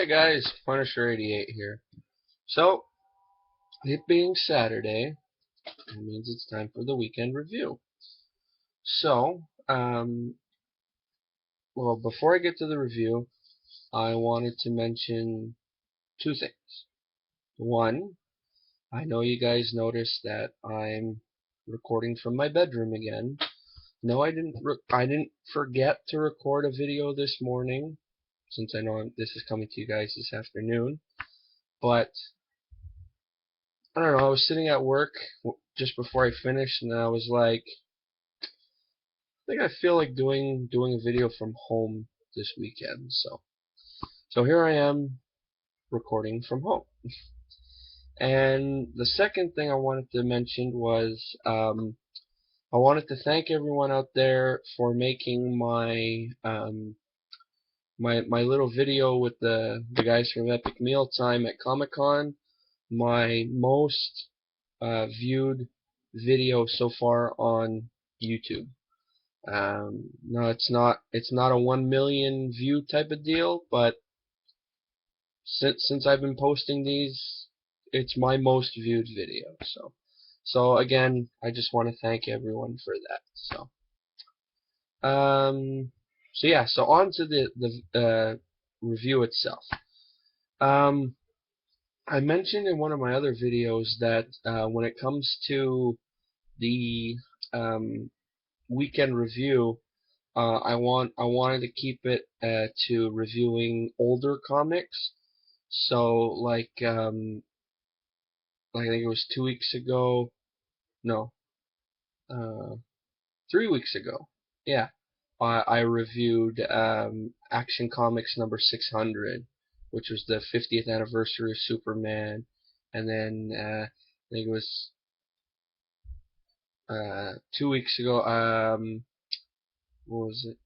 Hi guys, Punisher88 here. So, it being Saturday, it means it's time for the weekend review. So, well, before I get to the review, I wanted to mention two things. One, I know you guys noticed that I'm recording from my bedroom again. No, I didn't forget to record a video this morning, since I know this is coming to you guys this afternoon. But I don't know, I was sitting at work just before I finished, and I was like, I think I feel like doing a video from home this weekend. So here I am recording from home. And the second thing I wanted to mention was I wanted to thank everyone out there for making my little video with the guys from Epic Mealtime at Comic-Con my most viewed video so far on YouTube. No, it's not a 1 million view type of deal, but since I've been posting these, it's my most viewed video. So again, I just want to thank everyone for that. So yeah, so on to the review itself. I mentioned in one of my other videos that when it comes to the um, weekend review, I wanted to keep it to reviewing older comics. So like I think it was 2 weeks ago, no, uh, 3 weeks ago. Yeah, I reviewed Action Comics number 600, which was the 50th anniversary of Superman, and then I think it was 2 weeks ago. What was it?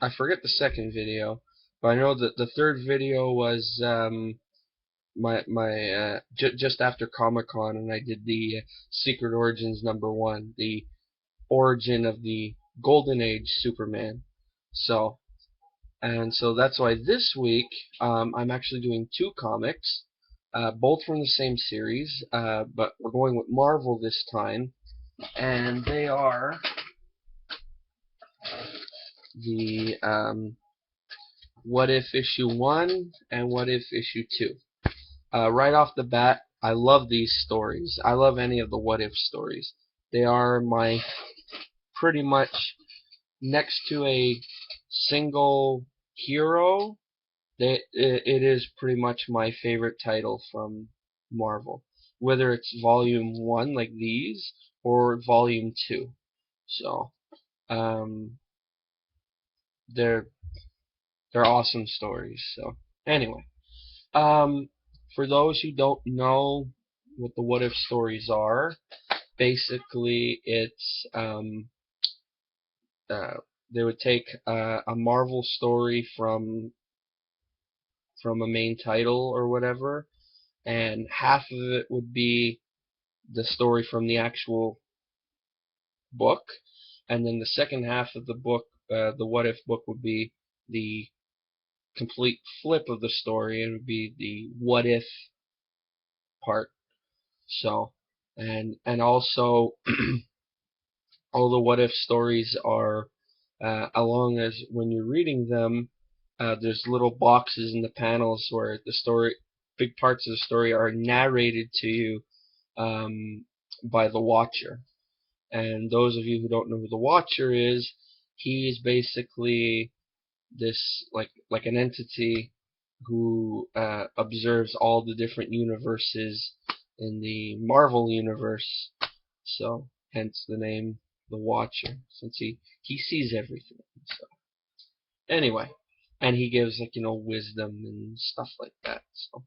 I forget the second video, but I know that the third video was my just after Comic Con, and I did the Secret Origins number one, the origin of the Golden Age Superman. So so that's why this week I'm actually doing two comics, both from the same series, but we're going with Marvel this time, and they are the What If issue 1 and What If issue 2. Right off the bat, I love these stories. I love any of the What If stories. They are my pretty much next to a single hero. It is pretty much my favorite title from Marvel, whether it's volume 1 like these or volume 2. So um, they're they're awesome stories. So anyway, um, for those who don't know what the What If stories are, basically it's uh, they would take a Marvel story from a main title or whatever, and half of it would be the story from the actual book, and then the second half of the book, the What If book, would be the complete flip of the story, and it would be the What If part. So, and also all the What If stories are, along as when you're reading them, there's little boxes in the panels where the story, big parts of the story, are narrated to you by the Watcher. And those of you who don't know who the Watcher is, he's basically this like an entity who observes all the different universes in the Marvel universe. So hence the name the Watcher, since he sees everything. So anyway, and he gives wisdom and stuff like that. So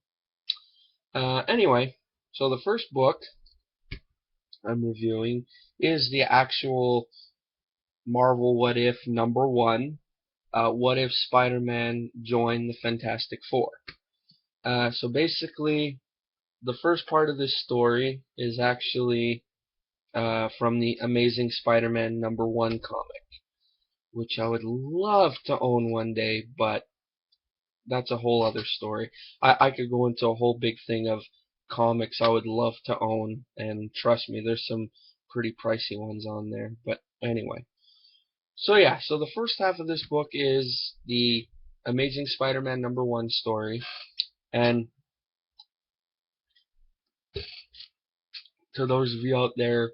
anyway, so the first book I'm reviewing is the actual Marvel What If number one. What if Spider-Man joined the Fantastic Four? So basically, the first part of this story is actually from the Amazing Spider-Man number one comic, which I would love to own one day, but that's a whole other story. I could go into a whole big thing of comics I would love to own, and trust me, there's some pretty pricey ones on there. But anyway, so yeah, so the first half of this book is the Amazing Spider-Man #1 story, and to those of you out there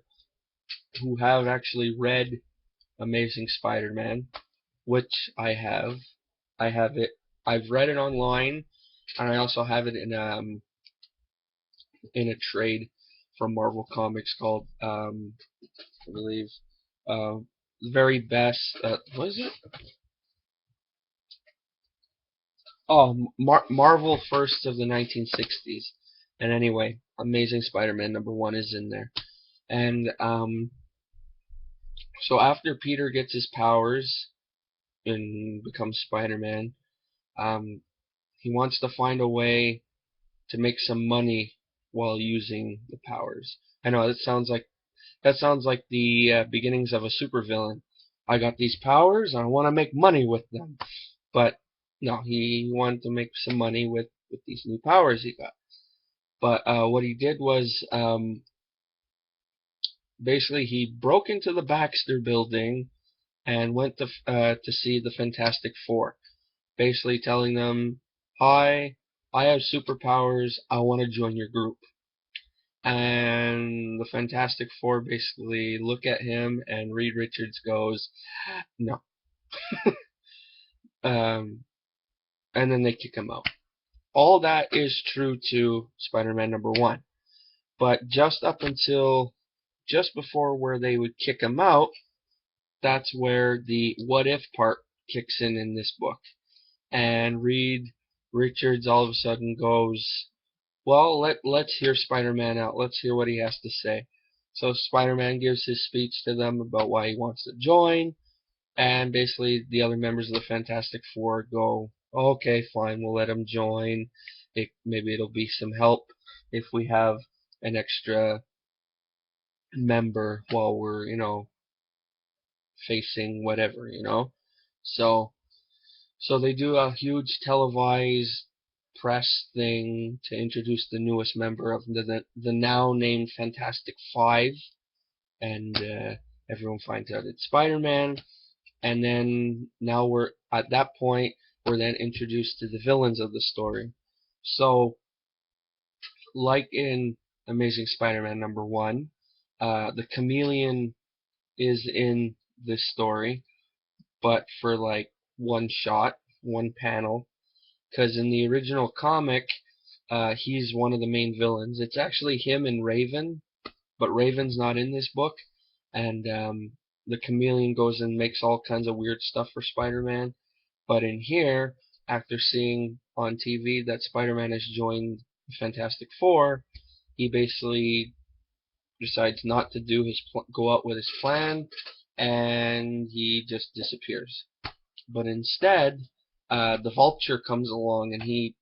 who have actually read Amazing Spider-Man, which I have it. I've read it online, and I also have it in a trade from Marvel Comics called I believe uh, the very best. What is it? Oh, Marvel First of the 1960s. And anyway, Amazing Spider-Man #1 is in there. And so after Peter gets his powers and becomes Spider-Man, um, he wants to find a way to make some money while using the powers. I know that sounds like the beginnings of a supervillain. I got these powers, and I want to make money with them. But no, he wanted to make some money with these new powers he got. But what he did was basically he broke into the Baxter Building and went to see the Fantastic Four, basically telling them, "Hi, I have superpowers. I want to join your group." And the Fantastic Four basically look at him, and Reed Richards goes, "No," um, and then they kick him out. All that is true to Spider-Man #1, but just before where they would kick him out, that's where the what if part kicks in this book. And Reed Richards all of a sudden goes, "Well, let's hear Spider-Man out. Let's hear what he has to say." So Spider-Man gives his speech to them about why he wants to join, and basically the other members of the Fantastic Four go, "Okay, fine, we'll let him join. Maybe it'll be some help if we have an extra member while we're, facing whatever. So so they do a huge televised press thing to introduce the newest member of the now named Fantastic Five, and everyone finds out it's Spider-Man. And then now we're at that point, we're then introduced to the villains of the story. So, like in Amazing Spider-Man #1, the Chameleon is in this story, but for like one shot, one panel. Because in the original comic, he's one of the main villains. It's actually him and Raven, but Raven's not in this book. And the Chameleon goes and makes all kinds of weird stuff for Spider-Man. But in here, after seeing on TV that Spider-Man has joined the Fantastic Four, he basically decides not to go out with his plan, and he just disappears. But instead, the Vulture comes along, and he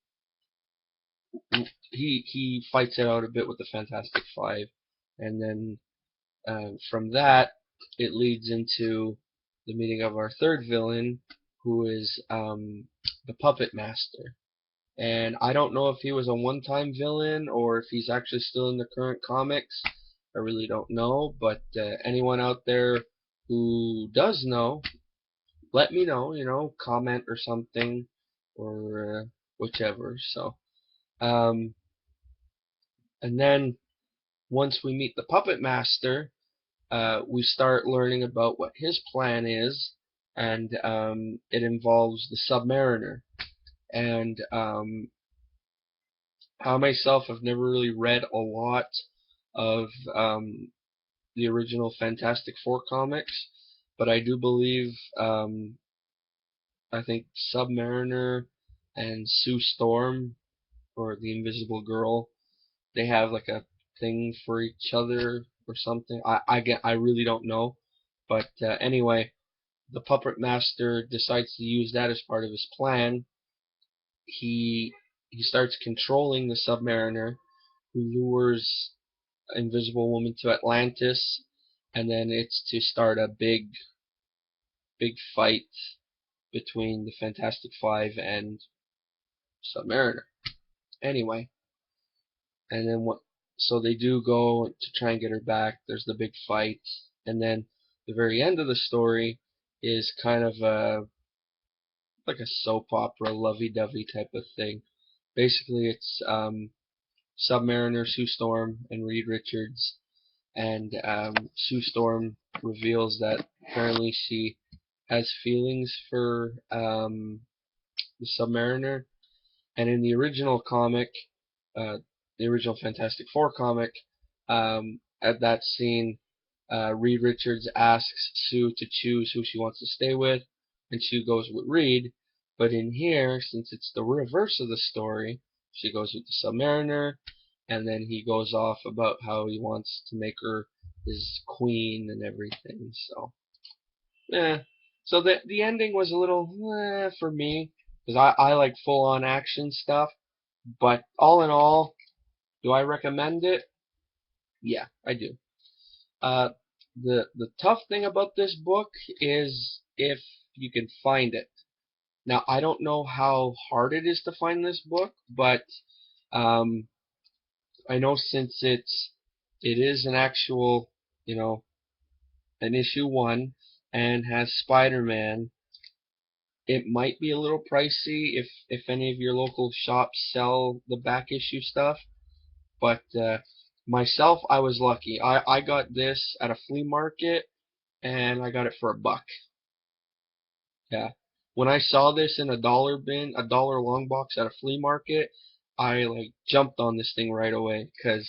fights it out a bit with the Fantastic Five, and then from that it leads into the meeting of our third villain, who is the Puppet Master. And I don't know if he was a one-time villain or if he's actually still in the current comics. I really don't know, but anyone out there who does know, let me know. Comment or something, or whichever. So, um, and then once we meet the Puppet Master, we start learning about what his plan is, and it involves the Submariner. And I myself have never really read a lot of the original Fantastic Four comics, but I do believe I think Submariner and Sue Storm, or the Invisible Girl, they have like a thing for each other or something. I really don't know, but anyway, the Puppet Master decides to use that as part of his plan. He he starts controlling the Submariner, who lures Invisible Woman to Atlantis, and then it's to start a big fight between the Fantastic Five and Submariner. Anyway, and then what? So they do go to try and get her back. There's the big fight, and then the very end of the story is kind of like a soap opera, lovey-dovey type of thing. Basically, it's Submariner, Sue Storm, and Reed Richards, and Sue Storm reveals that apparently she has feelings for the Submariner, and in the original comic, the original Fantastic Four comic, at that scene, Reed Richards asks Sue to choose who she wants to stay with, and Sue goes with Reed. But in here, since it's the reverse of the story, she goes with the Submariner, and then he goes off about how he wants to make her his queen and everything. So, yeah. So the ending was a little for me, because I like full on action stuff. But all in all, do I recommend it? Yeah, I do. Uh, the tough thing about this book is if you can find it. Now I don't know how hard it is to find this book, but um, I know since it is an actual, you know, an issue 1 and has Spider-Man, it might be a little pricey if any of your local shops sell the back issue stuff. But myself, I was lucky. I got this at a flea market, and I got it for $1. Yeah. When I saw this in a dollar bin, a dollar long box at a flea market, I like jumped on this thing right away, because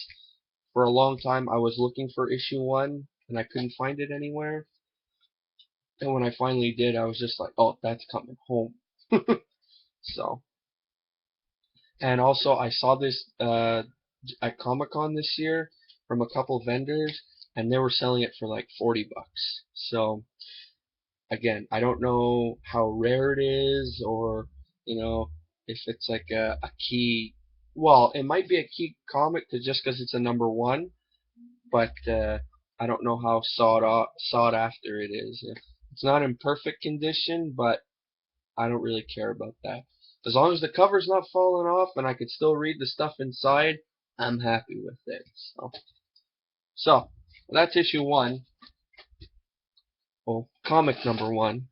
for a long time I was looking for issue 1 and I couldn't find it anywhere. And when I finally did, I was just like, oh, that's coming home. So, and also I saw this at Comic-Con this year from a couple vendors, and they were selling it for like $40. So again, I don't know how rare it is, or if it's like a key. Well, it might be a key comic just because it's a number 1, but I don't know how sought after it is. It's not in perfect condition, but I don't really care about that. As long as the cover's not falling off and I can still read the stuff inside, I'm happy with it. So that's issue 1. Well, comic number 1.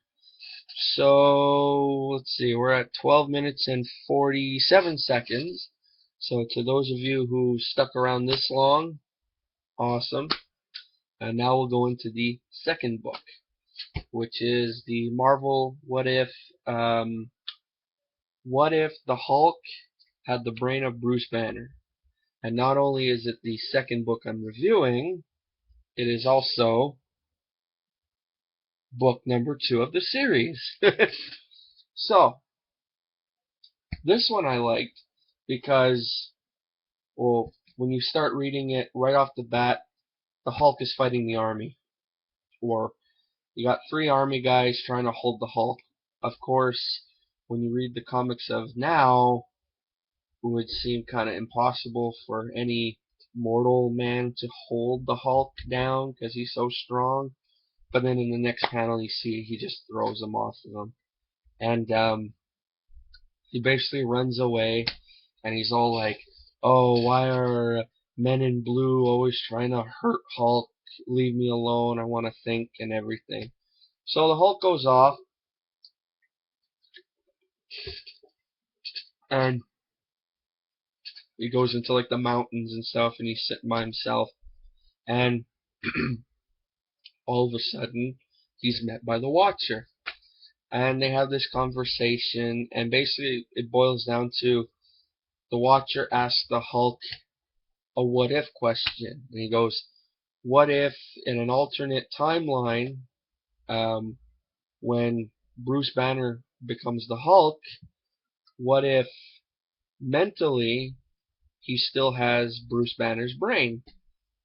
So let's see, we're at 12 minutes and 47 seconds. So to those of you who stuck around this long, awesome. And now we'll go into the second book, which is the Marvel What If the Hulk had the brain of Bruce Banner. And not only is it the second book I'm reviewing, it is also book number 2 of the series. So, this one I liked because, well, when you start reading it right off the bat, the Hulk is fighting the army. Or you got 3 army guys trying to hold the Hulk. Of course, when you read the comics of now, it would seem kind of impossible for any mortal man to hold the Hulk down because he's so strong. But then in the next panel, you see he just throws him off of him. And he basically runs away, and he's all like, "Oh, why are men in blue always trying to hurt Hulk? Leave me alone. I want to think," and everything. So the Hulk goes off, and he goes into like the mountains and stuff, and he's sitting by himself. And all of a sudden, he's met by the Watcher, and they have this conversation. And basically, it boils down to the Watcher asks the Hulk a what if question, and he goes, "What if in an alternate timeline, um, when Bruce Banner becomes the Hulk, what if mentally he still has Bruce Banner's brain?"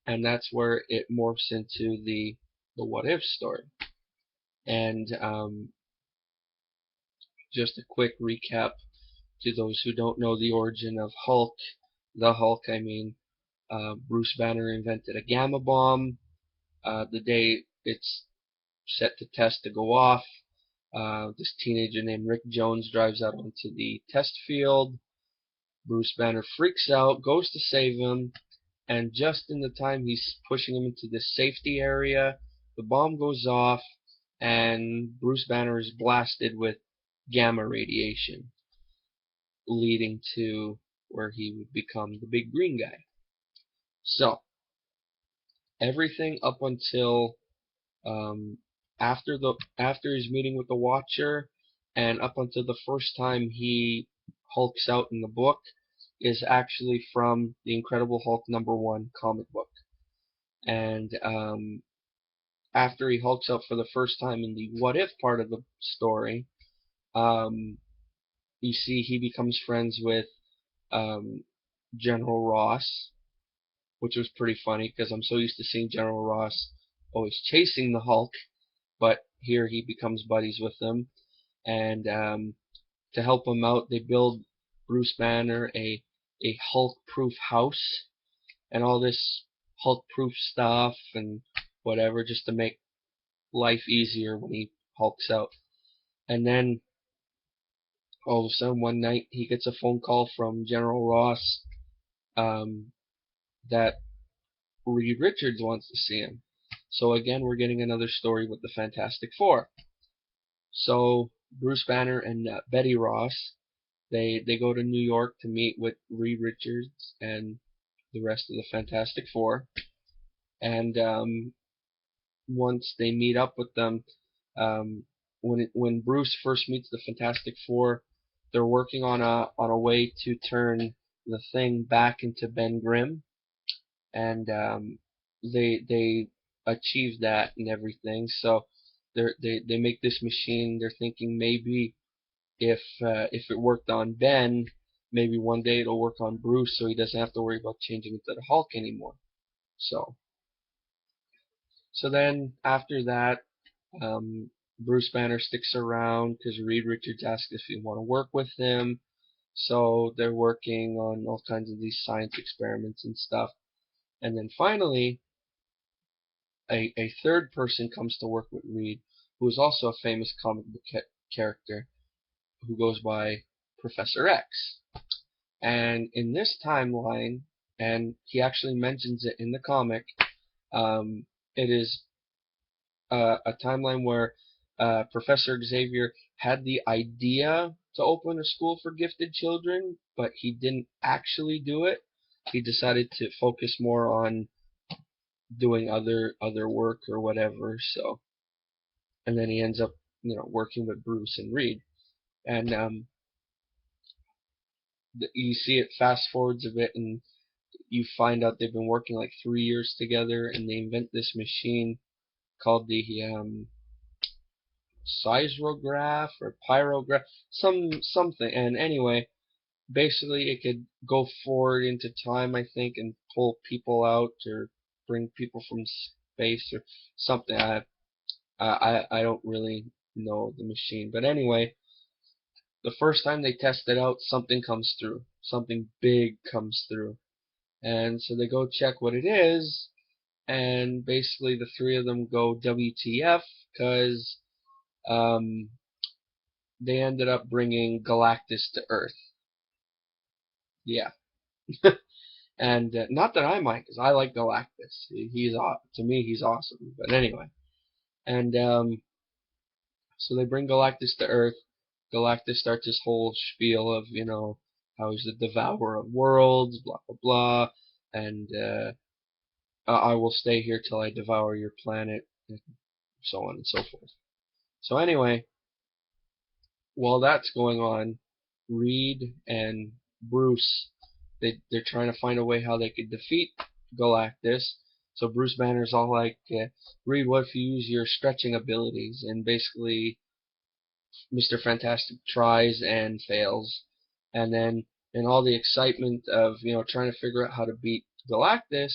And that's where it morphs into the what if story. And just a quick recap to those who don't know the origin of Hulk. The Hulk, I mean, Bruce Banner invented a gamma bomb. The day it's set to test to go off, this teenager named Rick Jones drives out onto the test field, Bruce Banner freaks out, goes to save him, and just in the time he's pushing him into this safety area, the bomb goes off, and Bruce Banner is blasted with gamma radiation, leading to where he would become the big green guy. So, everything up until um, after his meeting with the Watcher, and up until the first time he hulks out in the book, is actually from the Incredible Hulk #1 comic book. And after he hulks out for the first time in the what if part of the story, um, you see he becomes friends with um, General Ross, which was pretty funny because I'm so used to seeing General Ross always chasing the Hulk, but here he becomes buddies with them. And to help him out, they build Bruce Banner a Hulk-proof house and all this Hulk-proof stuff and whatever, just to make life easier when he hulks out. And then all of a sudden one night he gets a phone call from General Ross um, that Reed Richards wants to see him. So again, we're getting another story with the Fantastic Four. So Bruce Banner and Betty Ross, they go to New York to meet with Reed Richards and the rest of the Fantastic Four. And once they meet up with them, when Bruce first meets the Fantastic Four, they're working on a way to turn the Thing back into Ben Grimm, and they achieve that and everything. So they make this machine. They're thinking maybe if it worked on Ben, maybe one day it'll work on Bruce, so he doesn't have to worry about changing into the Hulk anymore. So then after that, Bruce Banner sticks around because Reed Richards asks if he want to work with him. So they're working on all kinds of these science experiments and stuff. And then finally, a third person comes to work with Reed, who is also a famous comic book character who goes by Professor X. And in this timeline, and he actually mentions it in the comic, it is a timeline where Professor Xavier had the idea to open a school for gifted children, but he didn't actually do it. He decided to focus more on doing other work or whatever. So, and then he ends up, working with Bruce and Reed, and you see it fast forwards a bit, and you find out they've been working like 3 years together, and they invent this machine called the seismograph or pyrograph, something. And anyway, basically it could go forward into time, I think, and pull people out or bring people from space or something. I don't really know the machine, but anyway, the first time they test it out, something comes through, something big comes through, and so they go check what it is, and basically the three of them go WTF because um, they ended up bringing Galactus to Earth. Yeah. And not that I mind, because I like Galactus. To me, he's awesome. But anyway, and so they bring Galactus to Earth. Galactus starts his whole spiel of how he's the devourer of worlds, blah blah blah, and I will stay here till I devour your planet, and so on and so forth. So anyway, while that's going on, Reed and Bruce, they're trying to find a way how they could defeat Galactus. So Bruce Banner's all like, Reed, what if you use your stretching abilities? And basically, Mr. Fantastic tries and fails. And then, in all the excitement of trying to figure out how to beat Galactus,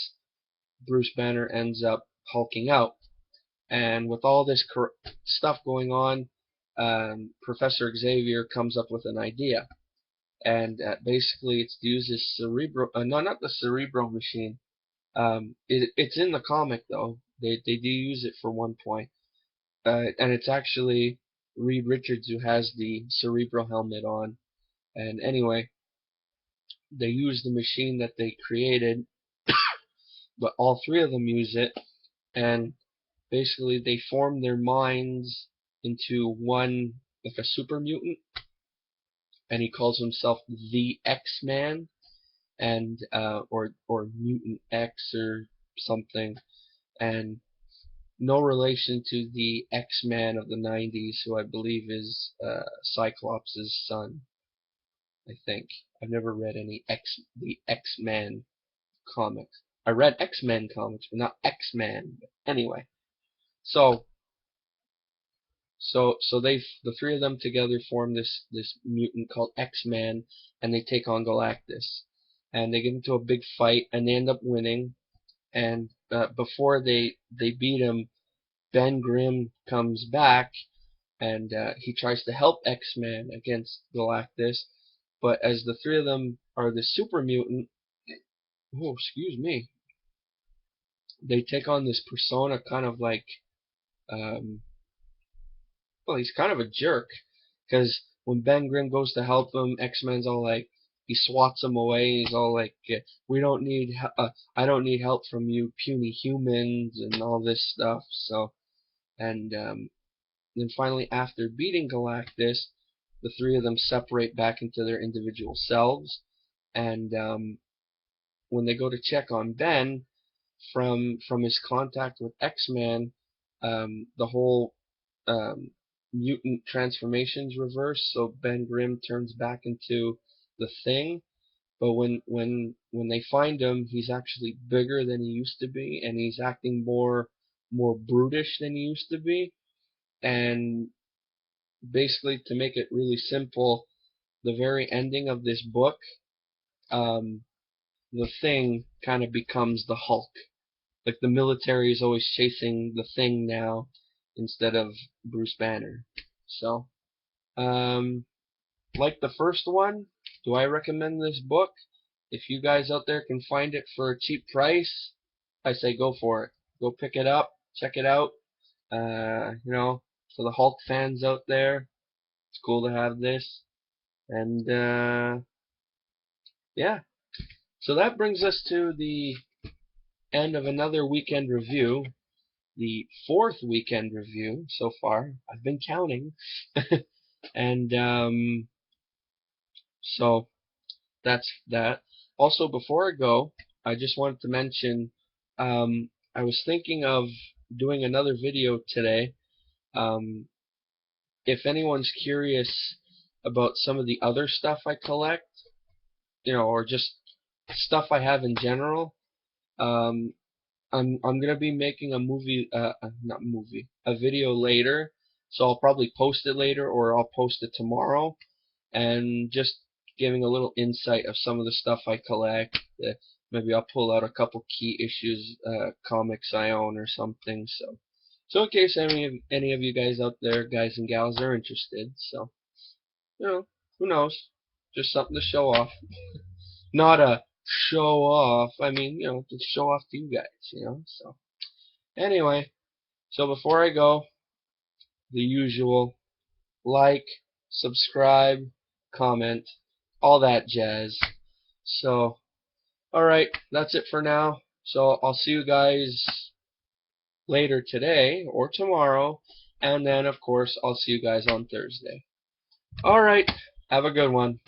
Bruce Banner ends up hulking out. And with all this stuff going on, Professor Xavier comes up with an idea. And basically it's to use this no, not the Cerebro machine. It's in the comic though. They do use it for one point. And it's actually Reed Richards who has the Cerebro helmet on. And anyway, they use the machine that they created, but all three of them use it, and basically they form their minds into one, like a super mutant, and he calls himself the X-Man, and or Mutant X or something, and no relation to the X-Man of the 90s, who I believe is Cyclops' son, I think. I've never read any the X-Man comics. I read X-Men comics, but not X-Man. Anyway, so the three of them together form this mutant called X-Man, and they take on Galactus, and they get into a big fight, and they end up winning. And before they beat him, Ben Grimm comes back, and he tries to help X-Man against Galactus. But as the three of them are the super mutant, oh excuse me, they take on this persona, kind of like, um, well, he's kind of a jerk, because when Ben Grimm goes to help him, X-Men's all like, he swats him away. He's all like, "We don't need, I don't need help from you, puny humans," and all this stuff. So, and then finally, after beating Galactus, the three of them separate back into their individual selves, and when they go to check on Ben, from his contact with X-Man, the whole mutant transformations reverse, so Ben Grimm turns back into the Thing. But when they find him, he's actually bigger than he used to be, and he's acting more brutish than he used to be. And basically, to make it really simple, the very ending of this book, um, the Thing kind of becomes the Hulk. Like, the military is always chasing the Thing now instead of Bruce Banner. So, um, like the first one, do I recommend this book? If you guys out there can find it for a cheap price, I say go for it. Go pick it up, check it out. For the Hulk fans out there, it's cool to have this. And yeah, so that brings us to the end of another weekend review. The fourth weekend review so far. I've been counting. And so that's that. Also, before I go, I just wanted to mention, I was thinking of doing another video today. Um, if anyone's curious about some of the other stuff I collect, or just stuff I have in general, um, I'm gonna be making a not movie, a video later. So I'll probably post it later, or I'll post it tomorrow, and just giving a little insight of some of the stuff I collect. Maybe I'll pull out a couple key issues, comics I own or something. So in case any of you guys out there, guys and gals, are interested. So, who knows? Just something to show off. Not a show off. I mean, to show off to you guys. So anyway, so before I go, the usual: like, subscribe, comment, all that jazz. So, alright, that's it for now. So I'll see you guys later today or tomorrow, and then of course I'll see you guys on Thursday. Alright, have a good one.